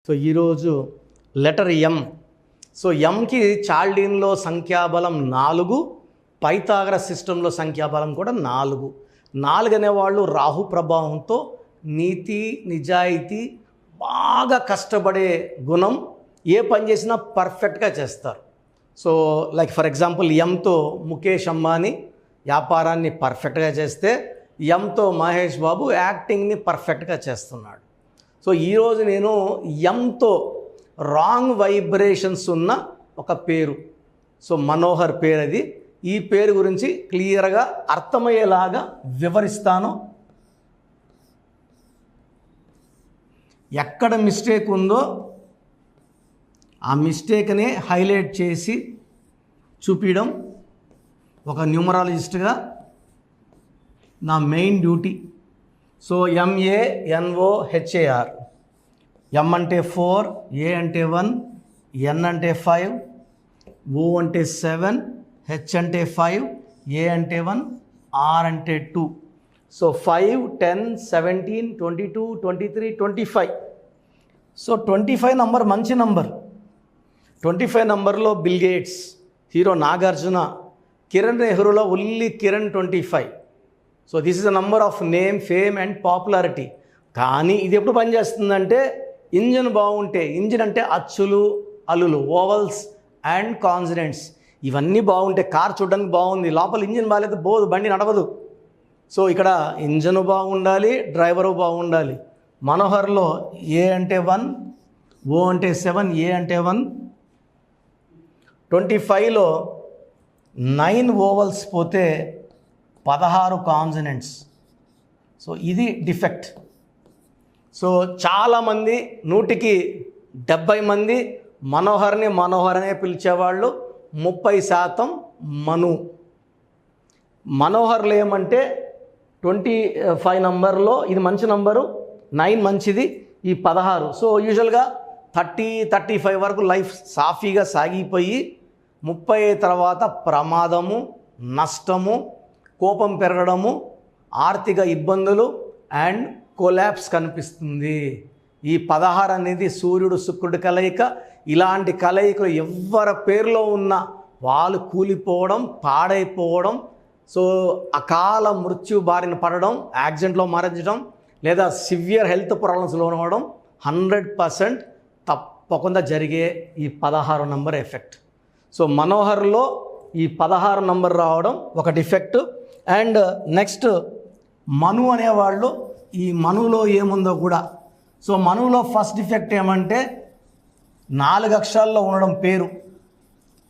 So ఈరోజు letter M. So ఎంకి చాల్డీన్లో సంఖ్యాబలం 4, Pythagoras సిస్టంలో సంఖ్యాబలం కూడా 4. 4 అనేవాళ్ళు రాహు ప్రభావంతో నీతి నిజాయితీ, బాగా కష్టపడే గుణం, ఏ పని చేసినా పర్ఫెక్ట్గా చేస్తారు. సో లైక్ ఫర్ ఎగ్జాంపుల్ ఎంతో ముఖేష్ అంబానీ వ్యాపారాన్ని పర్ఫెక్ట్గా చేస్తే, ఎంతో మహేష్ బాబు యాక్టింగ్ని పర్ఫెక్ట్గా చేస్తున్నాడు. సో ఈరోజు నేను ఎంతో రాంగ్ వైబ్రేషన్స్ ఉన్న ఒక పేరు, సో మనోహర్ పేరు అది. ఈ పేరు గురించి క్లియర్గా అర్థమయ్యేలాగా వివరిస్తాను. ఎక్కడ మిస్టేక్ ఉందో ఆ మిస్టేక్ని హైలైట్ చేసి చూపించడం ఒక న్యూమరాలజిస్ట్గా నా మెయిన్ డ్యూటీ. So MANOHAR. ఎం అంటే 4, ఏ అంటే 1, ఎన్ అంటే 5, ఓ అంటే 7, హెచ్ అంటే 5, ఏ అంటే 1, ఆర్ అంటే 2. సో 5, 10, 17, 22, 23, 25. సో 25 నంబర్ మంచి నంబర్. 25 నంబర్లో Bill Gates, hero Nagarjuna, Kiran నెహ్రూలో only Kiran 25. So this is a number of name, fame and popularity. కానీ ఇది ఎప్పుడు పనిచేస్తుందంటే ఇంజిన్ బాగుంటే. ఇంజిన్ అంటే అచ్చులు అల్లులు, ఓవల్స్ అండ్ కాన్సనెంట్స్, ఇవన్నీ బాగుంటే కార్ చూడడానికి బాగుంది, లోపల ఇంజిన్ బాగాలేదు పోదు, బండి నడవదు. సో ఇక్కడ ఇంజన్ బాగుండాలి, డ్రైవరు బాగుండాలి. మనోహర్లో ఏ అంటే 1, ఓ అంటే 7, ఏ అంటే 1. 25లో 9 ఓవల్స్ పోతే 16 కాన్సనెంట్స్. సో ఇది డిఫెక్ట్. సో చాలామంది 100కి 70 మంది మనోహర్ అనే పిలిచేవాళ్ళు, 30% మను. మనోహర్లు ఏమంటే 25 నంబర్లో ఇది మంచి నంబరు, 9 మంచిది, ఈ 16. సో యూజువల్గా 30-35 వరకు లైఫ్ సాఫీగా సాగిపోయి 30 తర్వాత ప్రమాదము, నష్టము, కోపం పెరగడము, ఆర్థిక ఇబ్బందులు అండ్ కొలాప్స్ కనిపిస్తుంది. ఈ 16 అనేది సూర్యుడు శుక్రుడి కలయిక. ఇలాంటి కలయికలు ఎవరి పేరులో ఉన్నా వాళ్ళు కూలిపోవడం, పాడైపోవడం, సో అకాల మృత్యు బారిన పడడం, యాక్సిడెంట్లో మరణించడం, లేదా సివియర్ హెల్త్ ప్రాబ్లమ్స్లో ఉండడం 100% తప్పకుండా జరిగే ఈ 16 నంబర్ ఎఫెక్ట్. సో మనోహర్లో ఈ 16 నంబర్ రావడం ఒక డిఫెక్ట్. అండ్ నెక్స్ట్ మను అనేవాళ్ళు, ఈ మనులో ఏముందో కూడా. సో మనులో ఫస్ట్ డిఫెక్ట్ ఏమంటే 4 అక్షరాల్లో ఉండడం పేరు.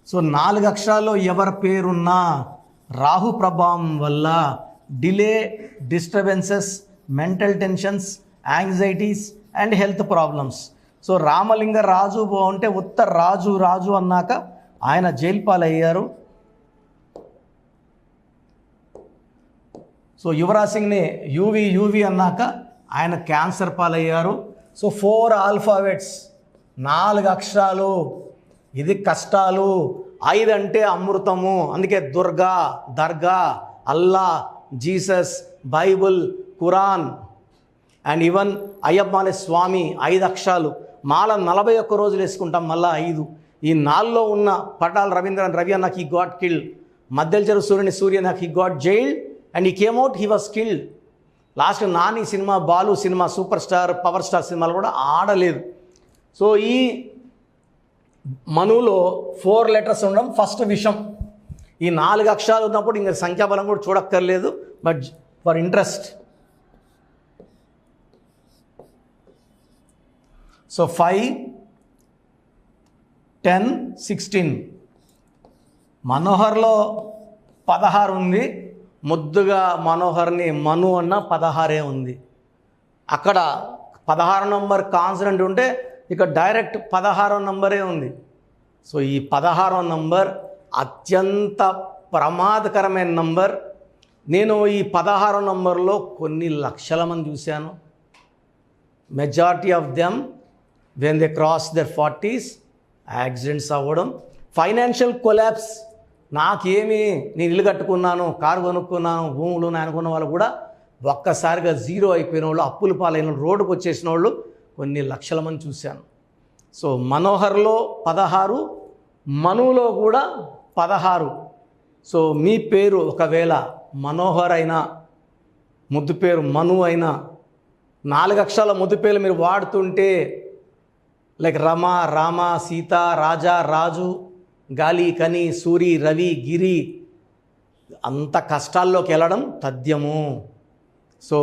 సో 4 అక్షరాల్లో ఎవరి పేరున్నా రాహు ప్రభావం వల్ల delay, disturbances, mental tensions, anxieties and health problems. So Ramalinga Raju బాగుంటే ఉత్త రాజు అన్నాక ఆయన జైలు పాలయ్యారు. సో యువరాజ్ సింగ్ని యూవి అన్నాక ఆయన క్యాన్సర్ పాలయ్యారు. సో 4 ఆల్ఫాబెట్స్, 4 అక్షరాలు, ఇది కష్టాలు. 5 అంటే అమృతము, అందుకే దుర్గా, దర్గా, Allah, Jesus, Bible, Quran and even Ayyappa అనే స్వామి. 5 అక్షరాలు. మాల 41 రోజులు వేసుకుంటాం, మళ్ళీ 5. ఈ 4లో ఉన్న పటాల్ రవీంద్రన్ రవి అన్నకి హీ గాట్ కిల్డ్, మధ్యల చెరు సూర్య నాకు he got jailed and he came out, he was killed. Last Nani cinema, Balu cinema, super star, power star సినిమాలు కూడా ఆడలేదు. సో ఈ మనులో 4 లెటర్స్ ఉండడం ఫస్ట్ విషయం. ఈ 4 అక్షరాలు ఉన్నప్పుడు ఇంకా సంఖ్యాబలం కూడా చూడక్కర్లేదు, బట్ ఫర్ ఇంట్రెస్ట్. సో 5, 10, 16. మనోహర్లో 16 ఉంది. ముద్దుగా మనోహర్ని మను అన్న 16 ఉంది. అక్కడ 16 నంబర్ కాన్సనెంట్ ఉంటే ఇక డైరెక్ట్ 16 నంబరే ఉంది. సో ఈ 16 నంబర్ అత్యంత ప్రమాదకరమైన నంబర్. నేను ఈ 16 నంబర్లో కొన్ని లక్షల మంది చూశాను. Majority of them when they cross their 40s accidents అవ్వడం, ఫైనాన్షియల్ కొలాప్స్. నాకేమి, నేను ఇల్లు కట్టుకున్నాను, కారు కొనుక్కున్నాను, భూములు అనుకున్న వాళ్ళు కూడా ఒక్కసారిగా జీరో అయిపోయిన వాళ్ళు, అప్పుల పాలైన రోడ్డుకు వచ్చేసిన వాళ్ళు కొన్ని లక్షల మంది చూశాను. సో మనోహర్లో 16, మనులో కూడా 16. సో మీ పేరు ఒకవేళ మనోహర్ అయినా, ముద్దు పేరు మను అయినా, 4 అక్షరాల ముద్దు పేర్లు మీరు వాడుతుంటే లైక్ రమ, రామ, సీత, రాజా, రాజు, గాలి, కని, సూరి, రవి, గిరి, అంత కష్టాల్లోకి వెళ్ళడం తథ్యము. సో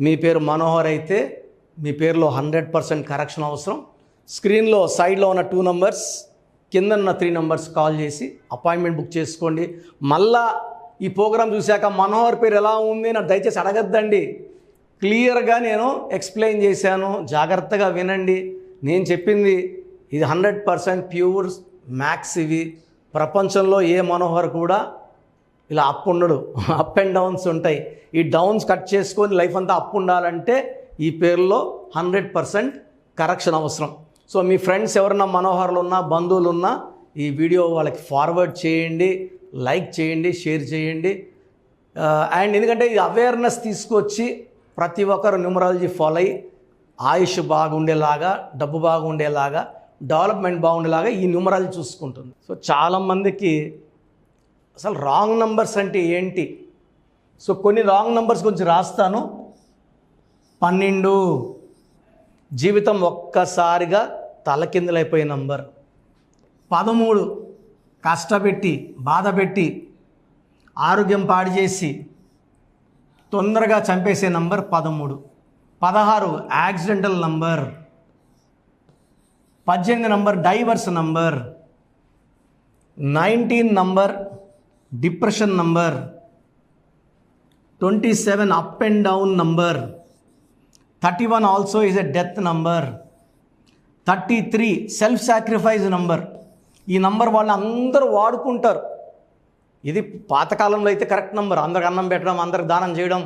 మీ పేరు మనోహర్ అయితే మీ పేరులో 100% కరెక్షన్ అవసరం. స్క్రీన్లో సైడ్లో ఉన్న 2 నంబర్స్, కింద ఉన్న 3 నంబర్స్ కాల్ చేసి అపాయింట్మెంట్ బుక్ చేసుకోండి. మళ్ళా ఈ ప్రోగ్రాం చూశాక మనోహర్ పేరు ఎలా ఉంది అని దయచేసి అడగద్దండి. క్లియర్గా నేను ఎక్స్ప్లెయిన్ చేశాను, జాగ్రత్తగా వినండి. నేను చెప్పింది ఇది 100% ప్యూర్ మ్యాథ్స్. ఇవి ప్రపంచంలో ఏ మనోహర్ కూడా ఇలా అప్ ఉండడు, అప్ అండ్ డౌన్స్ ఉంటాయి. ఈ డౌన్స్ కట్ చేసుకొని లైఫ్ అంతా అప్ ఉండాలంటే ఈ పేరులో 100% కరెక్షన్ అవసరం. సో మీ ఫ్రెండ్స్ ఎవరన్నా మనోహర్లు ఉన్నా, బంధువులు ఉన్నా ఈ వీడియో వాళ్ళకి ఫార్వర్డ్ చేయండి, లైక్ చేయండి, షేర్ చేయండి. అండ్ ఎందుకంటే ఇది అవేర్నెస్ తీసుకొచ్చి ప్రతి ఒక్కరు న్యూమరాలజీ ఫాలో అయ్యి ఆయుష్ బాగుండేలాగా, డబ్బు బాగుండేలాగా, డెవలప్మెంట్ బాగుండేలాగా ఈ న్యూమరాలజీ చూసుకుంటుంది. సో చాలామందికి అసలు రాంగ్ నంబర్స్ అంటే ఏంటి, సో కొన్ని రాంగ్ నంబర్స్ గురించి రాస్తాను. 12 జీవితం ఒక్కసారిగా తలకిందులైపోయే నంబర్. 13 కష్టపెట్టి, బాధపెట్టి, ఆరోగ్యం పాడు చేసి తొందరగా చంపేసే number 13. 16 accidental number. 18 number divorce number. 19 number depression number. 27 up and down number. 31 also is a death number. 33 self sacrifice number. ఈ నంబర్ వాళ్ళు అందరూ వాడుకుంటారు. ఇది పాతకాలంలో అయితే కరెక్ట్ నంబర్, అందరికి అన్నం పెట్టడం, అందరికి దానం చేయడం.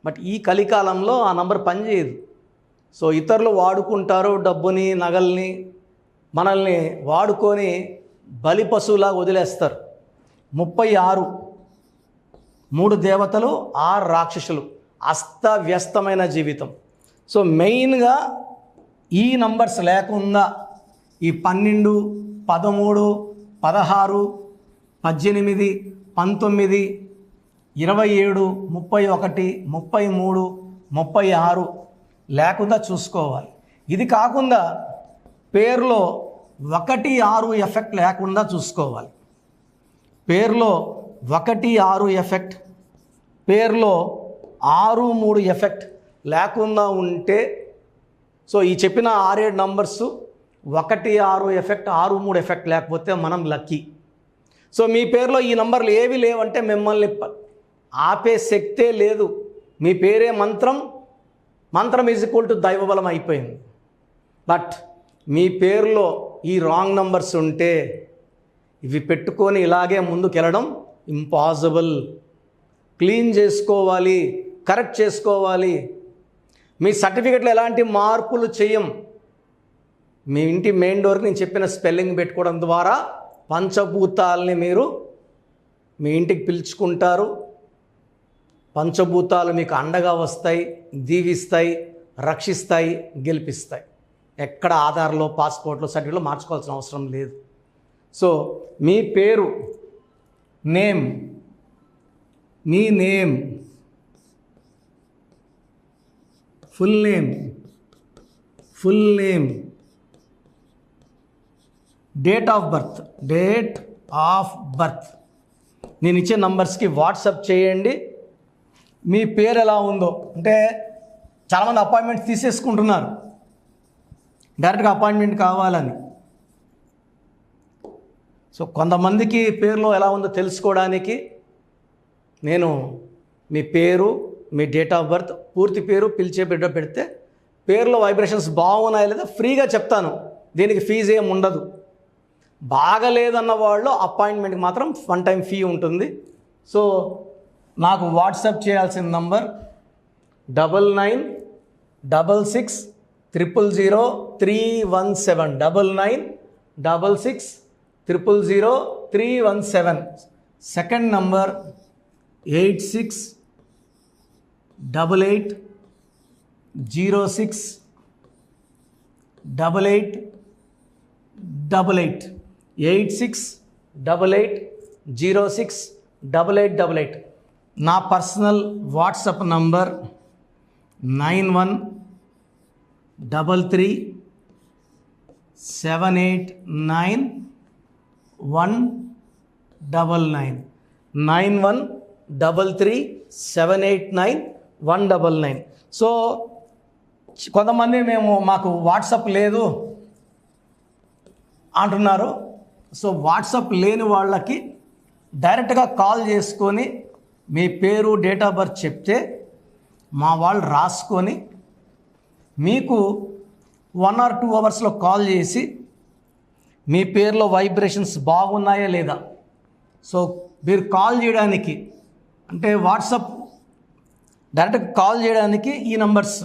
బట్ ఈ కలికాలంలో ఆ నంబర్ పనిచేయదు. సో ఇతరులు వాడుకుంటారు డబ్బుని, నగల్ని, మనల్ని వాడుకొని బలి పశువులాగా వదిలేస్తారు. 36 3 దేవతలు, 6 రాక్షసులు, అస్తవ్యస్తమైన జీవితం. సో మెయిన్గా ఈ నంబర్స్ లేకుండా ఈ 12, 13, 16, 18, 19, 27, 31, 33, 36 లేకుండా చూసుకోవాలి. ఇది కాకుండా పేరులో 1, 6 ఎఫెక్ట్ లేకుండా చూసుకోవాలి. పేరులో 1, 6 ఎఫెక్ట్, పేరులో 6, 3 ఎఫెక్ట్ లేకుండా ఉంటే, సో ఈ చెప్పిన 6, 7 నంబర్స్ 1, 6 ఎఫెక్ట్, 6, 3 ఎఫెక్ట్ లేకపోతే మనం లక్కీ. సో మీ పేరులో ఈ నంబర్లు ఏవి లేవంటే మిమ్మల్ని ఆపే శక్తే లేదు. మీ పేరే మంత్రం, మంత్రం ఈజ్ ఈక్వల్ టు దైవబలం అయిపోయింది. బట్ మీ పేరులో ఈ రాంగ్ నంబర్స్ ఉంటే ఇవి పెట్టుకొని ఇలాగే ముందుకెళ్ళడం ఇంపాసిబుల్. క్లీన్ చేసుకోవాలి, కరెక్ట్ చేసుకోవాలి. మీ సర్టిఫికెట్లో ఎలాంటి మార్పులు చేయం. మీ ఇంటి మెయిన్ డోర్కి నేను చెప్పిన స్పెల్లింగ్ పెట్టుకోవడం ద్వారా పంచభూతాలని మీరు మీ ఇంటికి పిలుచుకుంటారు. పంచభూతాలు మీకు అండగా వస్తాయి, దీవిస్తాయి, రక్షిస్తాయి, గెలిపిస్తాయి. ఎక్కడ ఆధార్లో, పాస్పోర్ట్లో, సర్టిఫికెట్లో మార్చుకోవాల్సిన అవసరం లేదు. సో మీ పేరు, name, me name, full name, date of birth నేను ఇచ్చే నంబర్స్కి వాట్సాప్ చేయండి. మీ పేరు ఎలా ఉందో, అంటే చాలామంది అపాయింట్మెంట్స్ తీసేసుకుంటున్నారు డైరెక్ట్గా అపాయింట్మెంట్ కావాలని. సో కొంతమందికి పేరులో ఎలా ఉందో తెలుసుకోవడానికి నేను మీ పేరు, మీ డేట్ ఆఫ్ బర్త్, పూర్తి పేరు, పిలిచే బిడ్డ పెడితే పేరులో వైబ్రేషన్స్ బాగున్నాయా లేదా ఫ్రీగా చెప్తాను. దీనికి ఫీజు ఏమి ఉండదు. బాగలేదన్న వాళ్ళు అపాయింట్మెంట్కి మాత్రం 1 టైం ఫీ ఉంటుంది. సో నాకు వాట్సాప్ చేయాల్సిన నంబర్ 9966000317 9966000317. Second number 8688068888. 8688068888. నా పర్సనల్ వాట్సాప్ నంబర్ 9133789199 9133789199. సో కొంతమంది మాకు వాట్సాప్ లేదు అంటున్నారు. సో వాట్సాప్ లేని వాళ్ళకి డైరెక్ట్గా కాల్ చేసుకొని మీ పేరు, డేట్ ఆఫ్ బర్త్ చెప్తే మా వాళ్ళు రాసుకొని మీకు 1 or 2 అవర్స్లో కాల్ చేసి మీ పేరులో వైబ్రేషన్స్ బాగున్నాయా లేదా. సో మీరు కాల్ చేయడానికి అంటే వాట్సాప్ డైరెక్ట్ కాల్ చేయడానికి ఈ నంబర్స్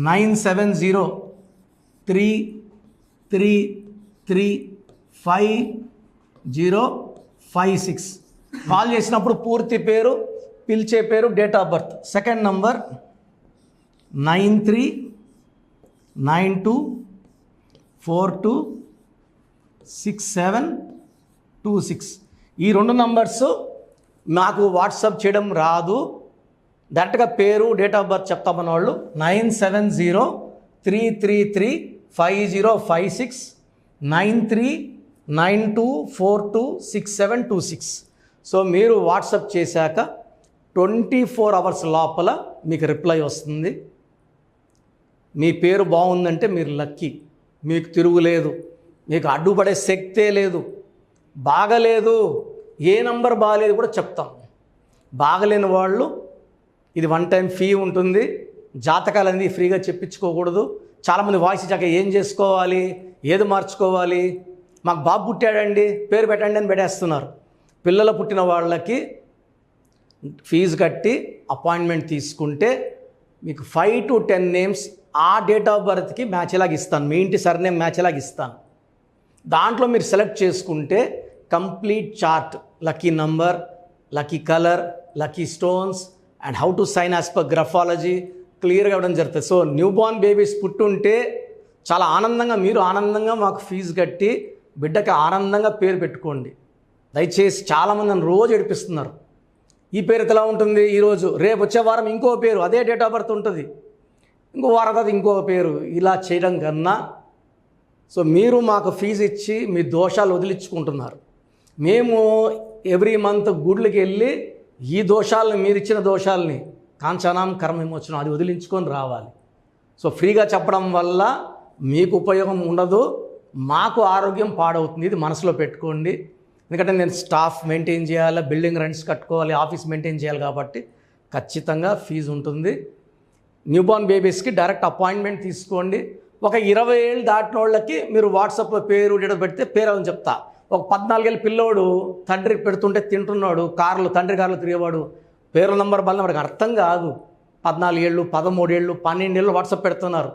9703335056. కాల్ చేసినప్పుడు పూర్తి పేరు, పిలిచే పేరు, date of birth. Second number 9392426726. ఈ 2 నంబర్స్ నాకు వాట్సాప్ చేయడం రాదు, డైరెక్ట్గా పేరు, డేట్ ఆఫ్ బర్త్ చెప్తామన్న వాళ్ళు 9703335056 9392426726. సో మీరు వాట్సాప్ చేశాక 24 అవర్స్ లోపల మీకు రిప్లై వస్తుంది. మీ పేరు బాగుందంటే మీరు లక్కీ, మీకు తిరుగులేదు, మీకు అడ్డుపడే శక్తే లేదు. బాగలేదు, ఏ నంబర్ బాగలేదు కూడా చెప్తాం. బాగలేని వాళ్ళు ఇది 1 టైం ఫీ ఉంటుంది. జాతకాలు అనేది ఫ్రీగా చెప్పించుకోకూడదు. చాలామంది వాయిస్ ఇచ్చాక ఏం చేసుకోవాలి, ఏది మార్చుకోవాలి, మాకు బాబు పుట్టాడండి పేరు పెట్టండి అని పెట్టేస్తున్నారు. పిల్లలు పుట్టిన వాళ్ళకి ఫీజు కట్టి అపాయింట్మెంట్ తీసుకుంటే మీకు 5 to 10 నేమ్స్ ఆ డేట్ ఆఫ్ బర్త్కి మ్యాచ్ ఎలాగ ఇస్తాను, మీ ఇంటి సర్నేమ్ మ్యాచ్ ఎలాగ ఇస్తాను. దాంట్లో మీరు సెలెక్ట్ చేసుకుంటే complete chart, lucky number, lucky colour, lucky stones and how to sign as per graphology క్లియర్గా ఇవ్వడం జరుగుతుంది. సో న్యూ బార్న్ బేబీస్ పుట్టుంటే చాలా ఆనందంగా, మీరు ఆనందంగా మాకు ఫీజు కట్టి బిడ్డకి ఆనందంగా పేరు పెట్టుకోండి. దయచేసి చాలామంది నన్ను రోజు ఏడిపిస్తున్నారు. ఈ పేరు ఎలా ఉంటుంది ఈరోజు, రేపు వచ్చే వారం ఇంకో పేరు, అదే డేట్ ఆఫ్ బర్త్ ఉంటుంది, ఇంకో వారం తర్వాత ఇంకో పేరు. ఇలా చేయడం కన్నా సో మీరు మాకు ఫీజు ఇచ్చి మీ దోషాలు వదిలించుకుంటున్నారు. మేము ఎవ్రీ మంత్ గుడ్లకి వెళ్ళి ఈ దోషాలని, మీరు ఇచ్చిన దోషాలని కాంచనాం కర్మ విమోచనం అది వదిలించుకొని రావాలి. సో ఫ్రీగా చెప్పడం వల్ల మీకు ఉపయోగం ఉండదు, మాకు ఆరోగ్యం పాడవుతుంది. ఇది మనసులో పెట్టుకోండి. ఎందుకంటే నేను స్టాఫ్ మెయింటైన్ చేయాలి, బిల్డింగ్ రెంట్స్ కట్టుకోవాలి, ఆఫీస్ మెయింటైన్ చేయాలి, కాబట్టి ఖచ్చితంగా ఫీజు ఉంటుంది. న్యూబార్న్ బేబీస్కి డైరెక్ట్ అపాయింట్మెంట్ తీసుకోండి. ఒక 20 ఏళ్ళు దాటిన వాళ్ళకి మీరు వాట్సాప్లో పేరు, డేట్ పెడితే పేరు అని చెప్తా. ఒక 14 ఏళ్ళ పిల్లోడు తండ్రికి పెడుతుంటే తింటున్నాడు, తండ్రి కారులో తిరిగేవాడు, పేరు నంబర్ వల్ల వాడికి అర్థం కాదు. 14 ఏళ్ళు, 13 ఏళ్ళు, 12 ఏళ్ళు వాట్సాప్ పెడుతున్నారు.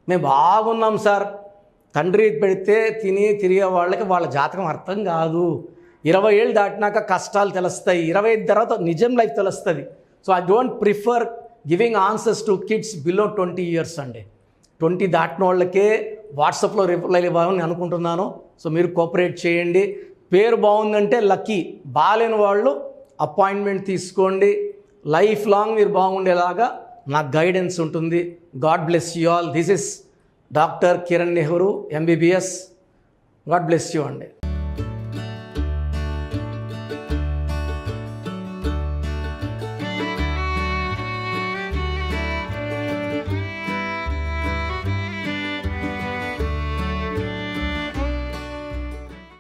మేము బాగున్నాం సార్, తండ్రి పెడితే తిరిగే వాళ్ళకి వాళ్ళ జాతకం అర్థం కాదు. 20 ఏళ్ళు దాటినాక కష్టాలు తెలుస్తాయి, 25 తర్వాత నిజం లైఫ్ తెలుస్తుంది. So I don't prefer giving answers to kids below 20 years అండి. 20 దాటిన వాళ్ళకే వాట్సాప్లో రిప్లై ఇవ్వాలని అనుకుంటున్నాను. సో మీరు కోఆపరేట్ చేయండి. పేరు బాగుందంటే లక్కీ, బాగాలేని వాళ్ళు అపాయింట్మెంట్ తీసుకోండి. లైఫ్ లాంగ్ మీరు బాగుండేలాగా నాకు గైడెన్స్ ఉంటుంది. God bless you all. This is doctor Kiran Nehru MBBS. God bless you అండి.